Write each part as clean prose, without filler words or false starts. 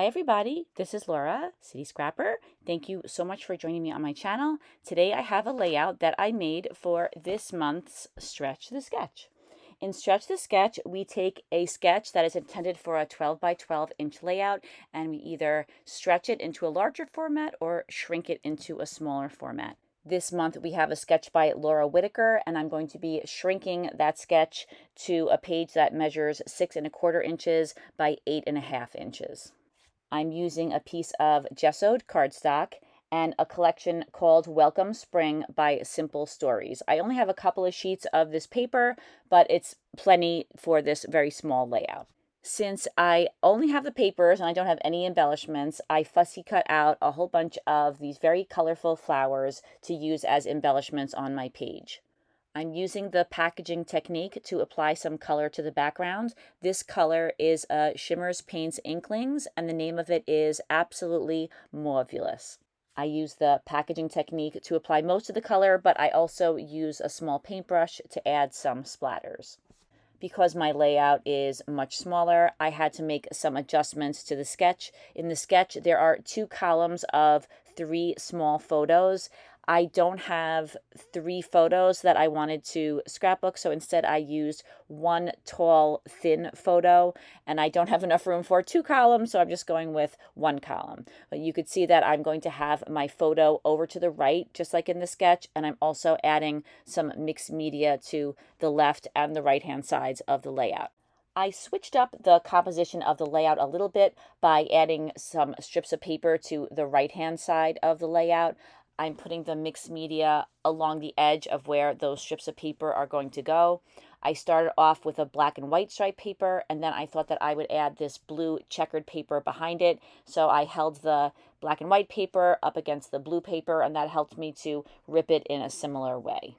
Hi everybody, this is Laura, City Scrapper. Thank you so much for joining me on my channel. Today I have a layout that I made for this month's Stretch the Sketch. In Stretch the Sketch, we take a sketch that is intended for a 12 by 12 inch layout and we either stretch it into a larger format or shrink it into a smaller format. This month we have a sketch by Laura Whitaker, and I'm going to be shrinking that sketch to a page that measures 6 1/4 inches by 8 1/2 inches. I'm using a piece of gessoed cardstock and a collection called Welcome Spring by Simple Stories. I only have a couple of sheets of this paper, but it's plenty for this very small layout. Since I only have the papers and I don't have any embellishments, I fussy cut out a whole bunch of these very colorful flowers to use as embellishments on my page. I'm using the packaging technique to apply some color to the background. This color is a Shimmerz Paints Inklings, and the name of it is absolutely Mauvelous. I use the packaging technique to apply most of the color, but I also use a small paintbrush to add some splatters. Because my layout is much smaller, I had to make some adjustments to the sketch. In the sketch, there are 2 columns of 3 small photos. I don't have 3 photos that I wanted to scrapbook, so instead I used 1 tall, thin photo, and I don't have enough room for 2 columns, so I'm just going with 1 column. But you could see that I'm going to have my photo over to the right, just like in the sketch, and I'm also adding some mixed media to the left and the right-hand sides of the layout. I switched up the composition of the layout a little bit by adding some strips of paper to the right-hand side of the layout. I'm putting the mixed media along the edge of where those strips of paper are going to go. I started off with a black and white stripe paper, and then I thought that I would add this blue checkered paper behind it. So I held the black and white paper up against the blue paper, and that helped me to rip it in a similar way.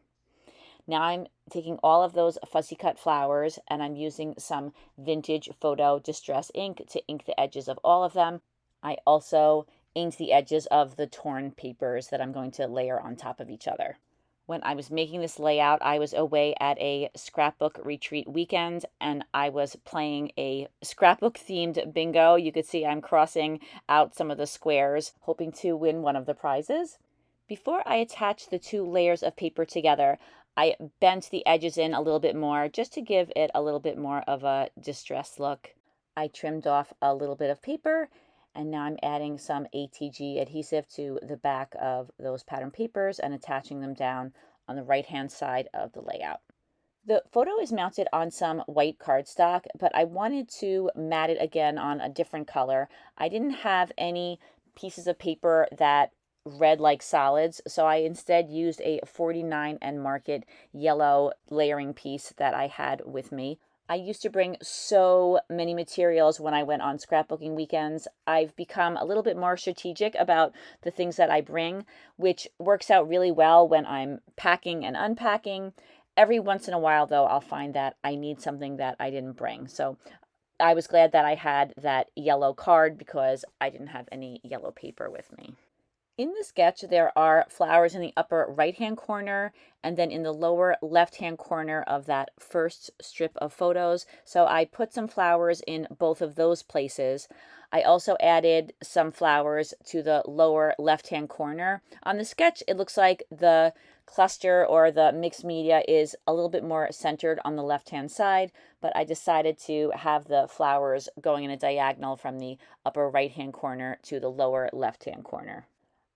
Now I'm taking all of those fussy cut flowers, and I'm using some vintage photo distress ink to ink the edges of all of them. I also inked the edges of the torn papers that I'm going to layer on top of each other. When I was making this layout, I was away at a scrapbook retreat weekend, and I was playing a scrapbook themed bingo. You could see I'm crossing out some of the squares, hoping to win one of the prizes. Before I attached the 2 layers of paper together, I bent the edges in a little bit more just to give it a little bit more of a distressed look. I trimmed off a little bit of paper, and now I'm adding some ATG adhesive to the back of those pattern papers and attaching them down on the right-hand side of the layout. The photo is mounted on some white cardstock, but I wanted to mat it again on a different color. I didn't have any pieces of paper that read like solids, so I instead used a 49 and Market yellow layering piece that I had with me. I used to bring so many materials when I went on scrapbooking weekends. I've become a little bit more strategic about the things that I bring, which works out really well when I'm packing and unpacking. Every once in a while, though, I'll find that I need something that I didn't bring. So I was glad that I had that yellow card because I didn't have any yellow paper with me. In the sketch, there are flowers in the upper right-hand corner and then in the lower left-hand corner of that first strip of photos. So I put some flowers in both of those places. I also added some flowers to the lower left-hand corner. On the sketch, it looks like the cluster or the mixed media is a little bit more centered on the left-hand side, but I decided to have the flowers going in a diagonal from the upper right-hand corner to the lower left-hand corner.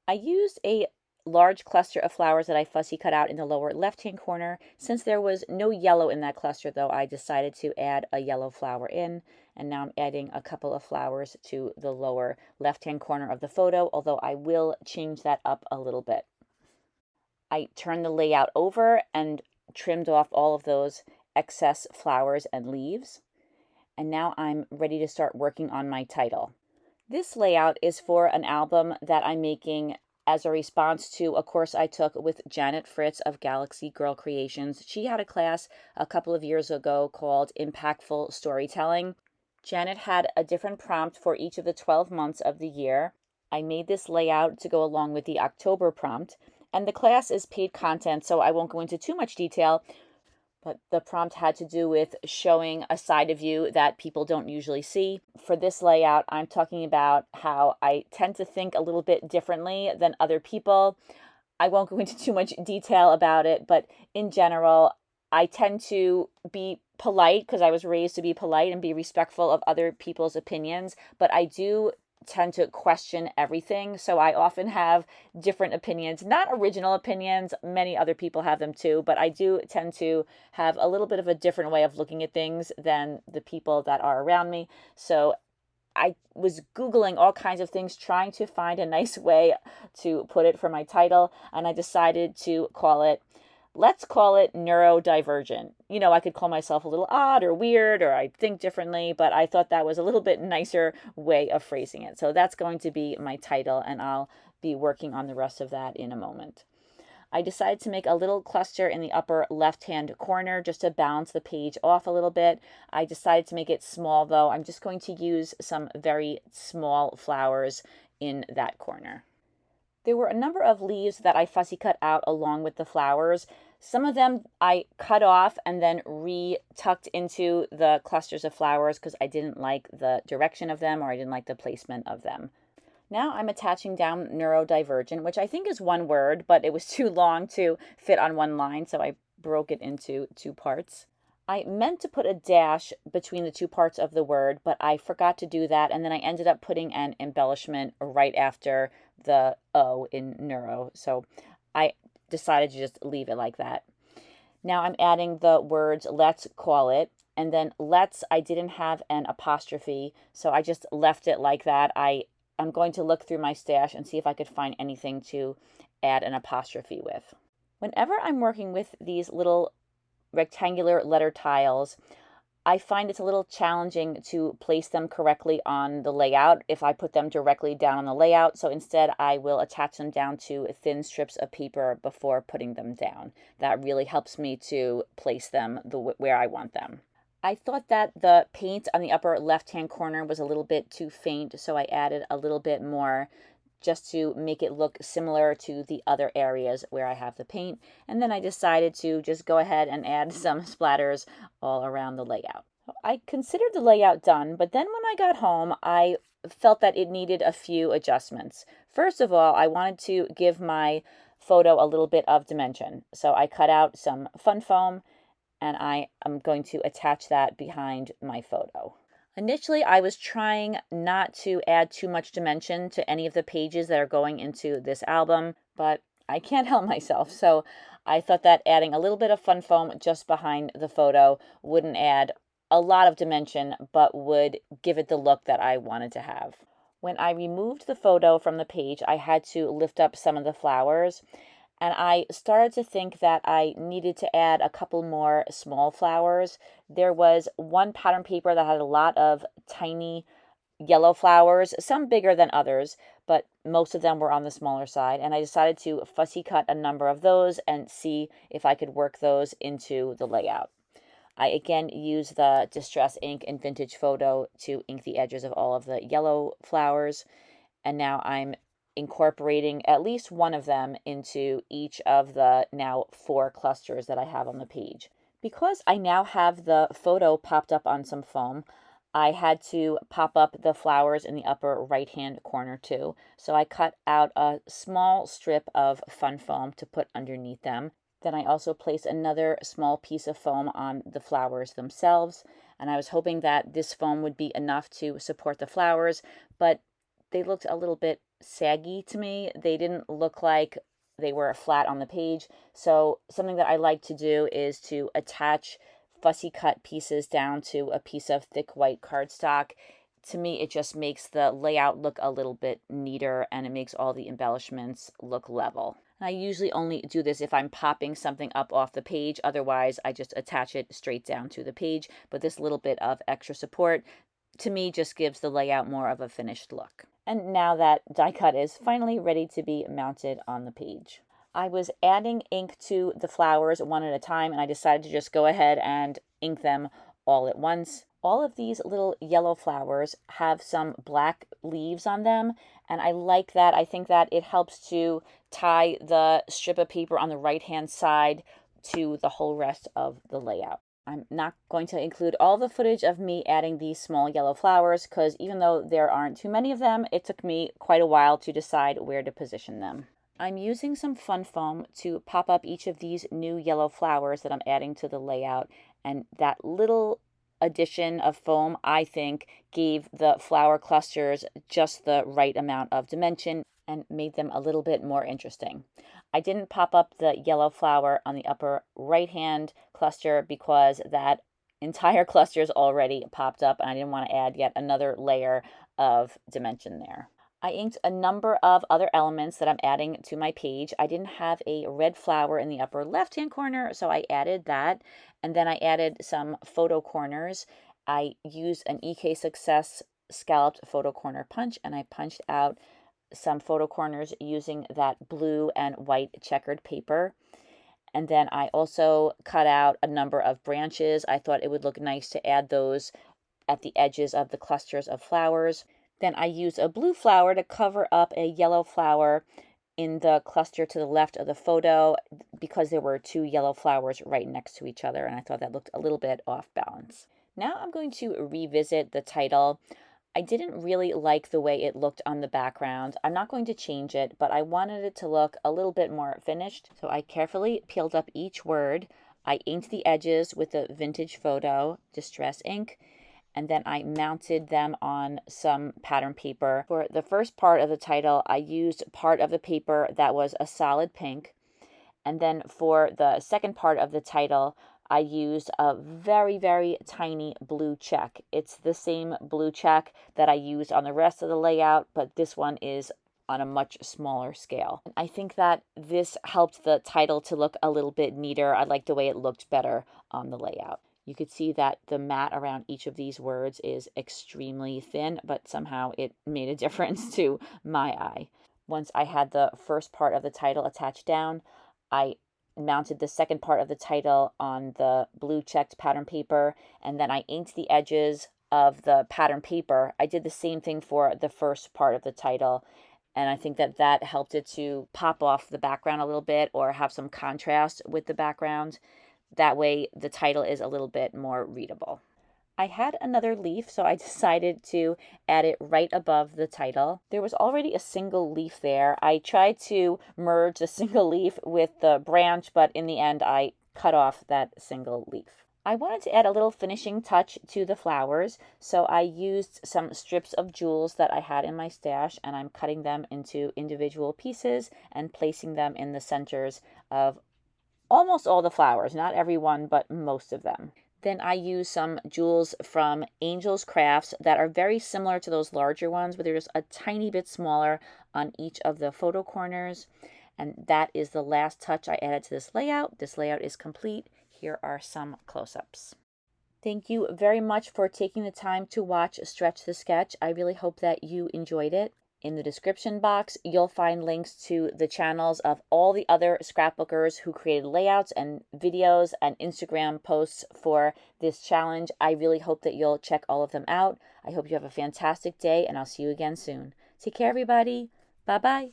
I used a large cluster of flowers that I fussy cut out in the lower left-hand corner. Since there was no yellow in that cluster, though, I decided to add a yellow flower in. And now I'm adding a couple of flowers to the lower left-hand corner of the photo, although I will change that up a little bit. I turned the layout over and trimmed off all of those excess flowers and leaves. And now I'm ready to start working on my title. This layout is for an album that I'm making as a response to a course I took with Janet Fritz of Galaxy Girl Creations. She had a class a couple of years ago called Impactful Storytelling. Janet had a different prompt for each of the 12 months of the year. I made this layout to go along with the October prompt, and the class is paid content, so I won't go into too much detail. but the prompt had to do with showing a side of you that people don't usually see. For this layout, I'm talking about how I tend to think a little bit differently than other people. I won't go into too much detail about it, but in general, I tend to be polite because I was raised to be polite and be respectful of other people's opinions, but I do tend to question everything. So I often have different opinions, not original opinions. Many other people have them too, but I do tend to have a little bit of a different way of looking at things than the people that are around me. So I was Googling all kinds of things, trying to find a nice way to put it for my title, and I decided to let's call it neurodivergent. You know, I could call myself a little odd or weird, or I think differently, but I thought that was a little bit nicer way of phrasing it. So that's going to be my title, and I'll be working on the rest of that in a moment. I decided to make a little cluster in the upper left-hand corner just to balance the page off a little bit. I decided to make it small though. I'm just going to use some very small flowers in that corner. There were a number of leaves that I fussy cut out along with the flowers. Some of them I cut off and then re-tucked into the clusters of flowers because I didn't like the direction of them or I didn't like the placement of them. Now I'm attaching down neurodivergent, which I think is one word, but it was too long to fit on one line, so I broke it into two parts. I meant to put a dash between the two parts of the word, but I forgot to do that, and then I ended up putting an embellishment right after the O in neuro, so I decided to just leave it like that. Now I'm adding the words let's call it, and then let's, I didn't have an apostrophe, so I just left it like that. I'm going to look through my stash and see if I could find anything to add an apostrophe with. Whenever I'm working with these little rectangular letter tiles, I find it's a little challenging to place them correctly on the layout if I put them directly down on the layout. So instead, I will attach them down to thin strips of paper before putting them down. That really helps me to place them where I want them. I thought that the paint on the upper left-hand corner was a little bit too faint, so I added a little bit more just to make it look similar to the other areas where I have the paint. And then I decided to just go ahead and add some splatters all around the layout. I considered the layout done, but then when I got home, I felt that it needed a few adjustments. First of all, I wanted to give my photo a little bit of dimension. So I cut out some fun foam, and I am going to attach that behind my photo. Initially, I was trying not to add too much dimension to any of the pages that are going into this album, but I can't help myself. So I thought that adding a little bit of fun foam just behind the photo wouldn't add a lot of dimension, but would give it the look that I wanted to have. When I removed the photo from the page, I had to lift up some of the flowers. And I started to think that I needed to add a couple more small flowers. There was one pattern paper that had a lot of tiny yellow flowers, some bigger than others, but most of them were on the smaller side. And I decided to fussy cut a number of those and see if I could work those into the layout. I again used the Distress ink in Vintage Photo to ink the edges of all of the yellow flowers. And now I'm incorporating at least one of them into each of the now 4 clusters that I have on the page. Because I now have the photo popped up on some foam, I had to pop up the flowers in the upper right-hand corner too. So I cut out a small strip of fun foam to put underneath them. Then I also placed another small piece of foam on the flowers themselves. And I was hoping that this foam would be enough to support the flowers, but they looked a little bit saggy to me. They didn't look like they were flat on the page. So something that I like to do is to attach fussy cut pieces down to a piece of thick white cardstock. To me, it just makes the layout look a little bit neater and it makes all the embellishments look level. And I usually only do this if I'm popping something up off the page. Otherwise, I just attach it straight down to the page. But this little bit of extra support, to me, just gives the layout more of a finished look. And now that die cut is finally ready to be mounted on the page. I was adding ink to the flowers one at a time, and I decided to just go ahead and ink them all at once. All of these little yellow flowers have some black leaves on them, and I like that. I think that it helps to tie the strip of paper on the right-hand side to the whole rest of the layout. I'm not going to include all the footage of me adding these small yellow flowers because even though there aren't too many of them, it took me quite a while to decide where to position them. I'm using some fun foam to pop up each of these new yellow flowers that I'm adding to the layout, and that little addition of foam, I think, gave the flower clusters just the right amount of dimension and made them a little bit more interesting. I didn't pop up the yellow flower on the upper right hand cluster because that entire cluster is already popped up and I didn't want to add yet another layer of dimension there. I inked a number of other elements that I'm adding to my page. I didn't have a red flower in the upper left hand corner, so I added that, and then I added some photo corners. I used an EK Success scalloped photo corner punch, and I punched out some photo corners using that blue and white checkered paper. And then I also cut out a number of branches. I thought it would look nice to add those at the edges of the clusters of flowers. Then I used a blue flower to cover up a yellow flower in the cluster to the left of the photo because there were two yellow flowers right next to each other, and I thought that looked a little bit off balance. Now I'm going to revisit the title. I didn't really like the way it looked on the background. I'm not going to change it, but I wanted it to look a little bit more finished. So I carefully peeled up each word. I inked the edges with the Vintage Photo Distress ink, and then I mounted them on some pattern paper. For the first part of the title, I used part of the paper that was a solid pink. And then for the second part of the title, I used a very, very tiny blue check. It's the same blue check that I used on the rest of the layout, but this one is on a much smaller scale. I think that this helped the title to look a little bit neater. I like the way it looked better on the layout. You could see that the mat around each of these words is extremely thin, but somehow it made a difference to my eye. Once I had the first part of the title attached down, I mounted the second part of the title on the blue checked pattern paper, and then I inked the edges of the pattern paper. I did the same thing for the first part of the title, and I think that that helped it to pop off the background a little bit or have some contrast with the background. That way the title is a little bit more readable. I had another leaf, so I decided to add it right above the title. There was already a single leaf there. I tried to merge the single leaf with the branch, but in the end I cut off that single leaf. I wanted to add a little finishing touch to the flowers, so I used some strips of jewels that I had in my stash, and I'm cutting them into individual pieces and placing them in the centers of almost all the flowers, not every one, but most of them. Then I use some jewels from Angel's Crafts that are very similar to those larger ones, but they're just a tiny bit smaller on each of the photo corners. And that is the last touch I added to this layout. This layout is complete. Here are some close-ups. Thank you very much for taking the time to watch Stretch the Sketch. I really hope that you enjoyed it. In the description box, you'll find links to the channels of all the other scrapbookers who created layouts and videos and Instagram posts for this challenge. I really hope that you'll check all of them out. I hope you have a fantastic day, and I'll see you again soon. Take care, everybody. Bye-bye.